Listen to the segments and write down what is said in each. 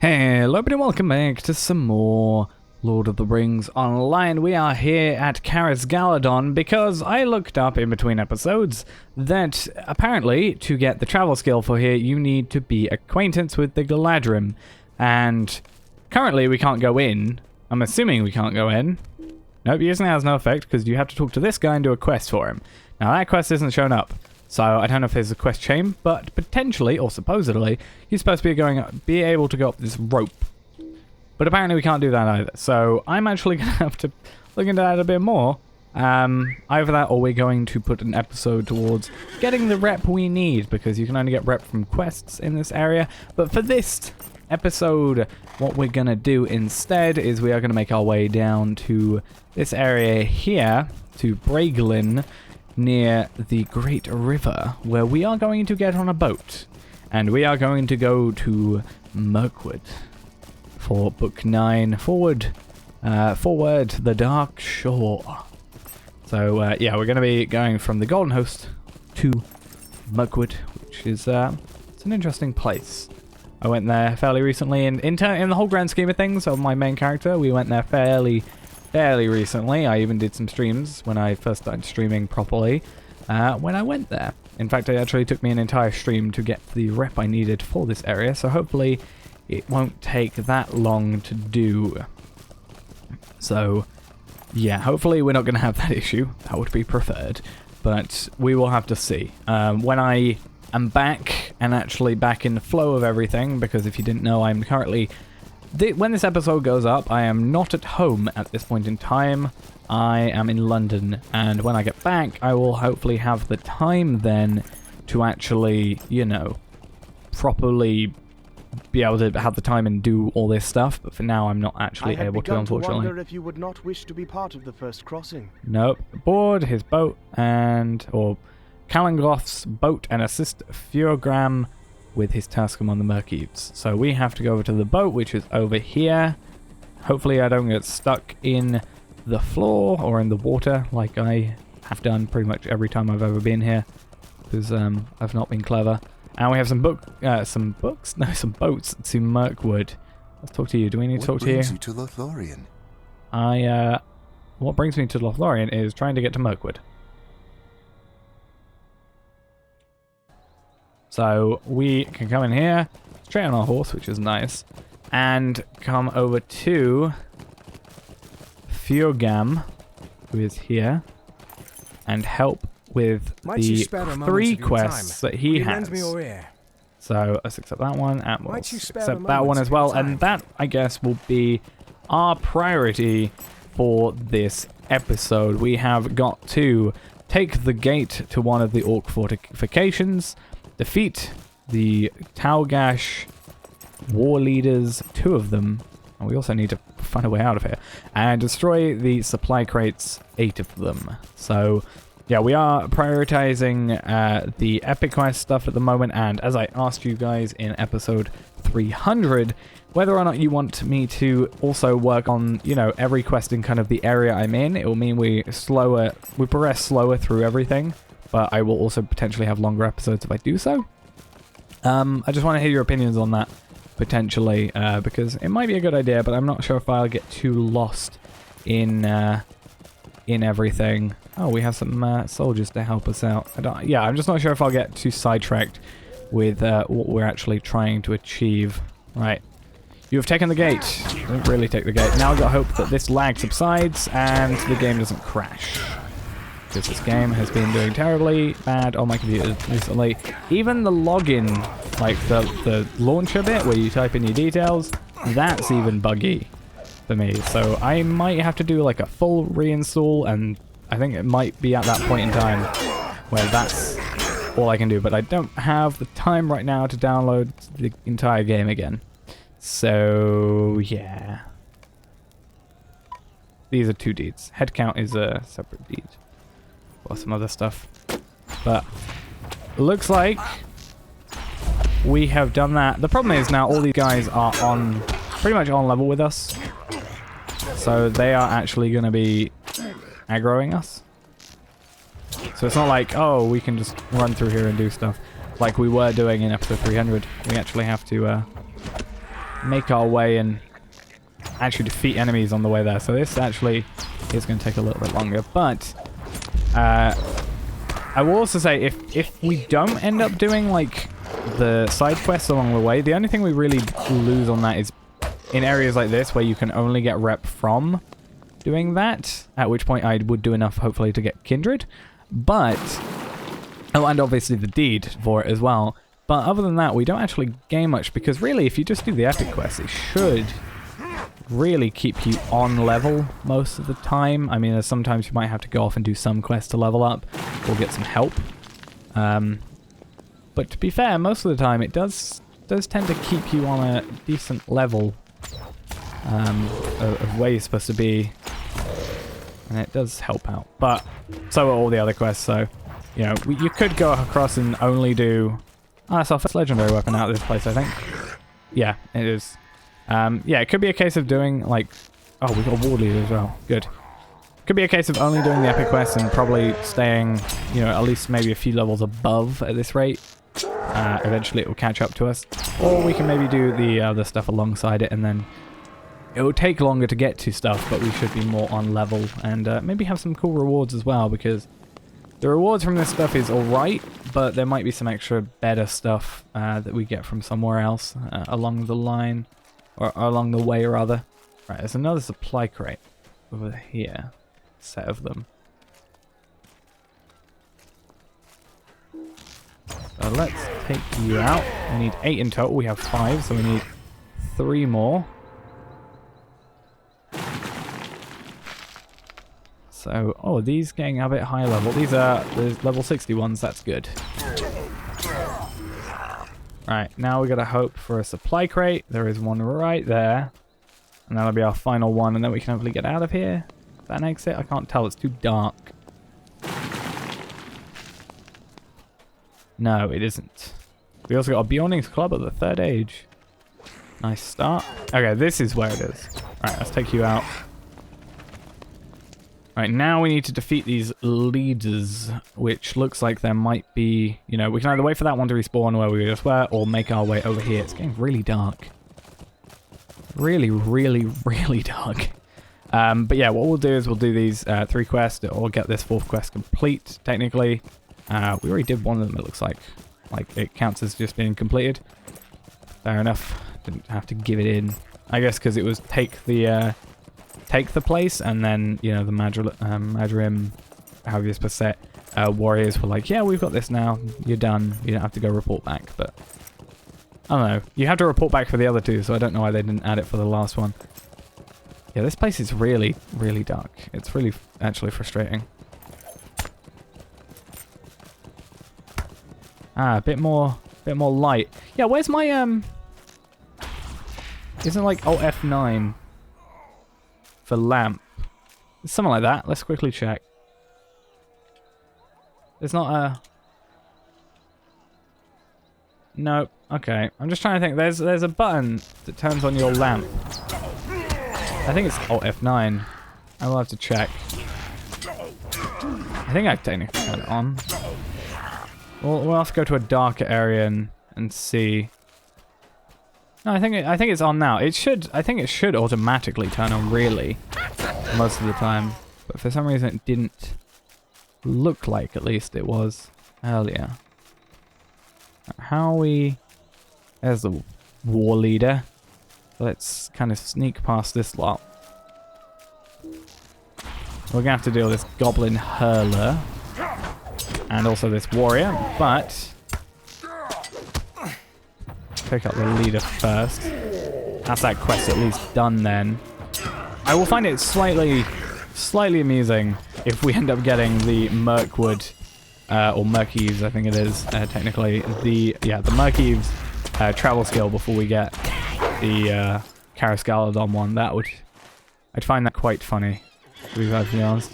Hello everybody, welcome back to some more Lord of the Rings Online. We are here at Caris Galadon because I looked up in between episodes that apparently to get the travel skill for here you need to be acquaintance with the Galadrim, and currently we can't go in. I'm assuming we can't go in. Nope, using it has no effect because you have to talk to this guy and do a quest for him. Now that quest isn't shown up. So I don't know if there's a quest chain, but potentially, or supposedly, you're supposed to be able to go up this rope. But apparently we can't do that either. So I'm actually going to have to look into that a bit more. Either that or we're going to put an episode towards getting the rep we need, because you can only get rep from quests in this area. But for this episode, what we're going to do instead is we are going to make our way down to this area here, to Bragelin, near the Great River, where we are going to get on a boat, and we are going to go to Mirkwood for Book 9, Forward, the Dark Shore. So yeah, we're going to be going from the Golden Host to Mirkwood, which is it's an interesting place. I went there fairly recently, and in the whole grand scheme of things of my main character, we went there fairly recently. I even did some streams when I first started streaming properly when I went there. In fact, it actually took me an entire stream to get the rep I needed for this area, so hopefully it won't take that long to do. So yeah, hopefully we're not going to have that issue. That would be preferred, but we will have to see. When I am back and actually back in the flow of everything, because if you didn't know, I'm currently... when this episode goes up, I am not at home at this point in time. I am in London, and when I get back, I will hopefully have the time then to actually, you know, properly be able to have the time and do all this stuff. But for now, I'm not actually able to, unfortunately. I wonder if you would not wish to be part of the first crossing. Nope. Aboard his boat or Calangroth's boat and assist Fiogram with his Tascam on the Mirk-Eaves. So we have to go over to the boat, which is over here. Hopefully I don't get stuck in the floor or in the water like I have done pretty much every time I've ever been here, because I've not been clever. And we have some boats to Mirkwood. Let's talk to you. Do we need to talk to you? What brings you to Lothlórien? What brings me to Lothlórien is trying to get to Mirkwood. So we can come in here, straight on our horse, which is nice, and come over to Fiogram, who is here, and help with the 3 quests that he has. So let's accept that one, and we'll accept that one as well, and that, I guess, will be our priority for this episode. We have got to take the gate to one of the Orc fortifications, defeat the Talgash war leaders, 2 of them, and we also need to find a way out of here, and destroy the supply crates, 8 of them. So yeah, we are prioritizing the epic quest stuff at the moment, and as I asked you guys in episode 300, whether or not you want me to also work on, you know, every quest in kind of the area I'm in, it will mean we progress slower through everything. But I will also potentially have longer episodes if I do so. I just want to hear your opinions on that, potentially, because it might be a good idea, but I'm not sure if I'll get too lost in everything. Oh, we have some soldiers to help us out. Yeah, I'm just not sure if I'll get too sidetracked with what we're actually trying to achieve. Right. You have taken the gate. Don't really take the gate. Now I've got hope that this lag subsides and the game doesn't crash, because this game has been doing terribly bad on my computer recently. Even the login, like the launcher bit where you type in your details, that's even buggy for me. So I might have to do like a full reinstall, and I think it might be at that point in time where that's all I can do. But I don't have the time right now to download the entire game again. So yeah. These are 2 deeds. Head count is a separate deed. Or some other stuff. But looks like we have done that. The problem is now all these guys are pretty much on level with us. So they are actually going to be aggroing us. So it's not like, oh, we can just run through here and do stuff like we were doing in episode 300. We actually have to make our way and actually defeat enemies on the way there. So this actually is going to take a little bit longer. But I will also say if we don't end up doing like the side quests along the way, the only thing we really lose on that is in areas like this where you can only get rep from doing that, at which point I would do enough hopefully to get Kindred, but oh, and obviously the deed for it as well. But other than that, we don't actually gain much, because really if you just do the epic quest, it should really keep you on level most of the time. I mean, there's sometimes you might have to go off and do some quests to level up or get some help, but to be fair, most of the time it does tend to keep you on a decent level of where you're supposed to be, and it does help out. But so are all the other quests. So you know, you could go across and only do that's our first legendary weapon out of this place, I think. Yeah, it is. Yeah, it could be a case of doing like, oh, we got a ward leader as well. Good. Could be a case of only doing the epic quest and probably staying, you know, at least maybe a few levels above at this rate. Eventually it will catch up to us, or we can maybe do the other stuff alongside it, and then it will take longer to get to stuff, but we should be more on level, and maybe have some cool rewards as well, because the rewards from this stuff is alright, but there might be some extra better stuff that we get from somewhere else along the line, or along the way rather. Right, there's another supply crate over here, a set of them. So let's take you out. We need 8 in total. We have 5, so we need 3 more. So, oh, these getting a bit high level. These are the level 60 ones. That's good. Right, now we gotta hope for a supply crate. There is one right there, and that'll be our final one, and then we can hopefully get out of here. Is that an exit? I can't tell. It's too dark. No, it isn't. We also got a Bjorning's Club at the 3rd age. Nice start. Okay, this is where it is. Right, let's take you out. Right, now we need to defeat these leaders, which looks like there might be, you know, we can either wait for that one to respawn where we just were, or make our way over here. It's getting really dark. Really, really, really dark. But yeah, what we'll do is we'll do these 3 quests, or get this 4th quest complete, technically. We already did one of them, it looks like. Like, it counts as just being completed. Fair enough. Didn't have to give it in. I guess because it was take the place, and then, you know, the Madrim, however you're supposed to say it, warriors were like, yeah, we've got this now. You're done. You don't have to go report back. But, I don't know. You have to report back for the other 2, so I don't know why they didn't add it for the last one. Yeah, this place is really, really dark. It's really actually frustrating. Ah, a bit more light. Yeah, where's my isn't like Alt F9 for lamp? Something like that. Let's quickly check. There's not a. No. Okay. I'm just trying to think. There's a button that turns on your lamp. I think it's Alt F9. I will have to check. I think I technically turned it on. We'll have to go to a darker area and see. No, I think it's on now. I think it should automatically turn on, really, most of the time. But for some reason it didn't look like, at least it was earlier. How are we? There's the war leader. Let's kind of sneak past this lot. We're gonna have to deal with this goblin hurler. And also this warrior, but pick up the leader first. That's that quest at least done then. I will find it slightly amusing if we end up getting the Mirkwood, or Mirk-Eaves, I think it is, technically. The Mirk-Eaves travel skill before we get the Karis Galadon one. I'd find that quite funny, to be perfectly honest.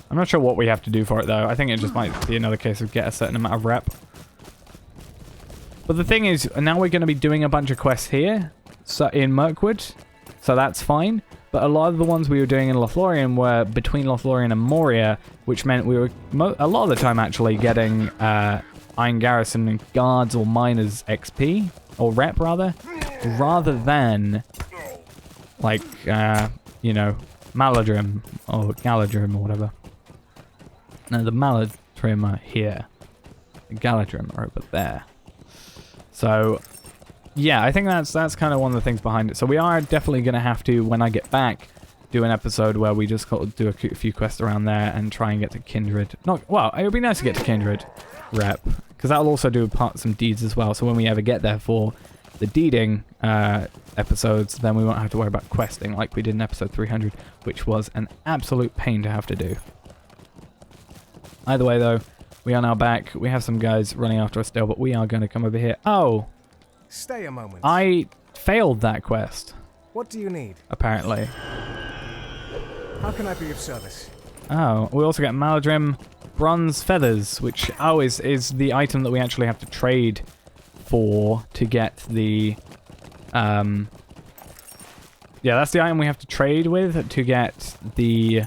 I'm not sure what we have to do for it, though. I think it just might be another case of get a certain amount of rep. But the thing is, now we're going to be doing a bunch of quests here, so in Mirkwood, so that's fine. But a lot of the ones we were doing in Lothlórien were between Lothlórien and Moria, which meant we were, a lot of the time, actually getting Iron Garrison and Guards or Miners XP. or rep rather than like, you know, Maladrim or Galadrim or whatever. No, the Maladrim are here. The Galadrim are over there. So, yeah, I think that's kind of one of the things behind it. So we are definitely going to have to, when I get back, do an episode where we just got to do a few quests around there and try and get to Kindred. Well, it would be nice to get to Kindred rep, because that'll also do some deeds as well. So when we ever get there for the deeding episodes, then we won't have to worry about questing like we did in episode 300, which was an absolute pain to have to do. Either way, though, we are now back. We have some guys running after us still, but we are going to come over here. Oh! Stay a moment. I failed that quest. What do you need? Apparently. How can I be of service? Oh, we also get Maladrim bronze feathers, which is the item that we actually have to trade for to get the yeah, that's the item we have to trade with to get the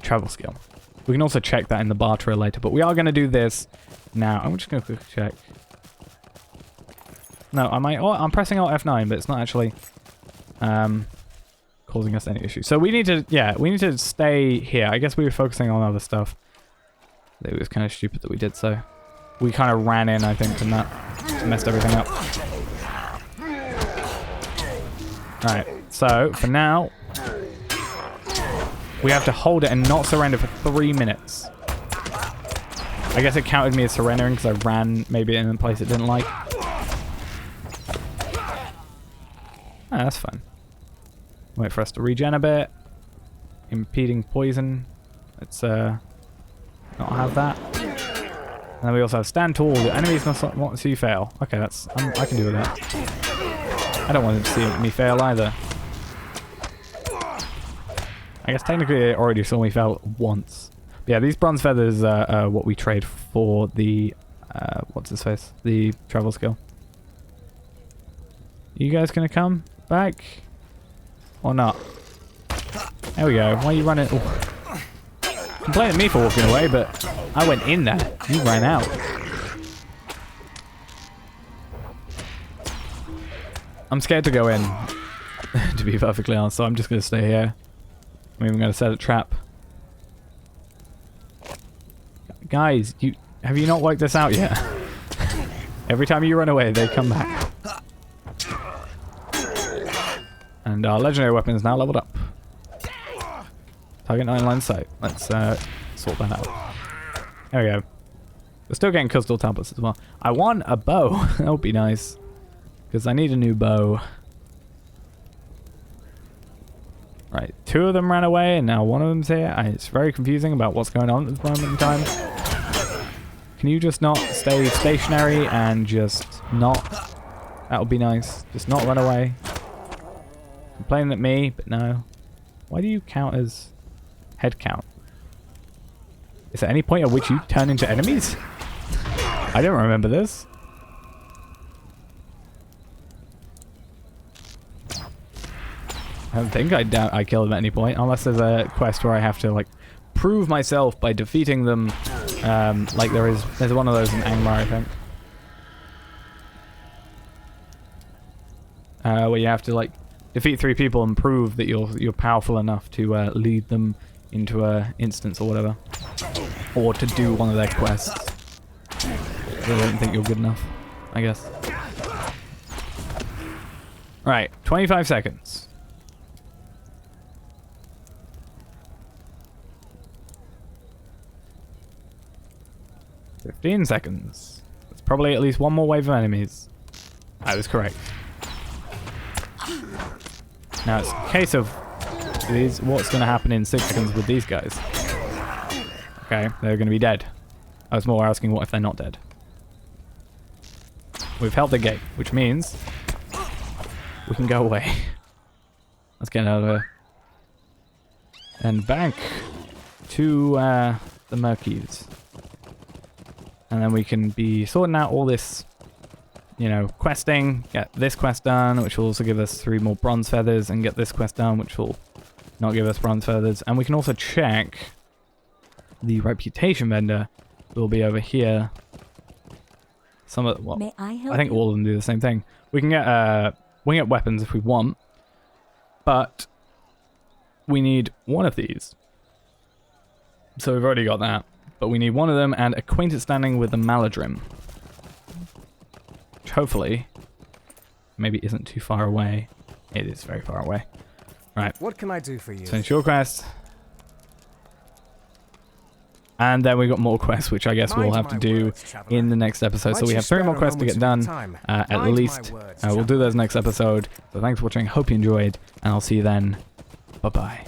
travel skill. We can also check that in the barterer later, but we are going to do this now. I'm just going to quickly check. No, I'm pressing Alt F9, but it's not actually causing us any issues. So we need to stay here. I guess we were focusing on other stuff. It was kind of stupid that we did so. We kind of ran in, I think, and that messed everything up. Alright, so for now, we have to hold it and not surrender for 3 minutes. I guess it counted me as surrendering because I ran maybe in a place it didn't like. Ah, that's fun. Wait for us to regen a bit. Impeding poison. Let's not have that. And then we also have stand tall. The enemies must not want to see you fail. Okay, I can do with that. I don't want to see me fail either. I guess technically they already saw me fail once. But yeah, these bronze feathers are what we trade for the what's his face? The travel skill. You guys gonna come back? Or not? There we go. Why are you running? Oh. Complain at me for walking away, but I went in there. You ran out. I'm scared to go in, to be perfectly honest, so I'm just going to stay here. I'm even going to set a trap. Guys, have you not worked this out yet? Every time you run away, they come back. And our legendary weapon is now leveled up. Target 9 line sight. Let's sort that out. There we go. We're still getting crystal tablets as well. I want a bow. That would be nice. Because I need a new bow. Right, 2 of them ran away and now 1 of them's here. It's very confusing about what's going on at this moment in time. Can you just not stay stationary and just not? That would be nice. Just not run away. Complaining at me, but no. Why do you count as head count? Is there any point at which you turn into enemies? I don't remember this. I don't think I killed them at any point, unless there's a quest where I have to like prove myself by defeating them. Like there's one of those in Angmar, I think. Where you have to like defeat 3 people and prove that you're powerful enough to lead them into a instance or whatever, or to do one of their quests. They don't think you're good enough, I guess. Right, 25 seconds. 15 seconds. There's probably at least 1 more wave of enemies. I was correct. Now it's a case of what's going to happen in 6 seconds with these guys. Okay, they're going to be dead. I was more asking what if they're not dead. We've held the gate, which means we can go away. Let's get out of here. And back to the Mirk-Eaves. And then we can be sorting out all this, you know, questing. Get this quest done, which will also give us 3 more bronze feathers, and get this quest done, which will not give us bronze feathers. And we can also check the reputation vendor will be over here. some of well, May I help I think you? all of them do the same thing. We can get weapons if we want, but we need one of these. So we've already got that, but we need one of them and acquaintance standing with the Maladrim, which hopefully maybe isn't too far away. It is very far away. Right. What can I do for you? Finish your quest. And then we got more quests, which I guess we'll have to do in the next episode. So we have 3 more quests to get done, at least. We'll do those next episode. So thanks for watching. Hope you enjoyed, and I'll see you then. Bye-bye.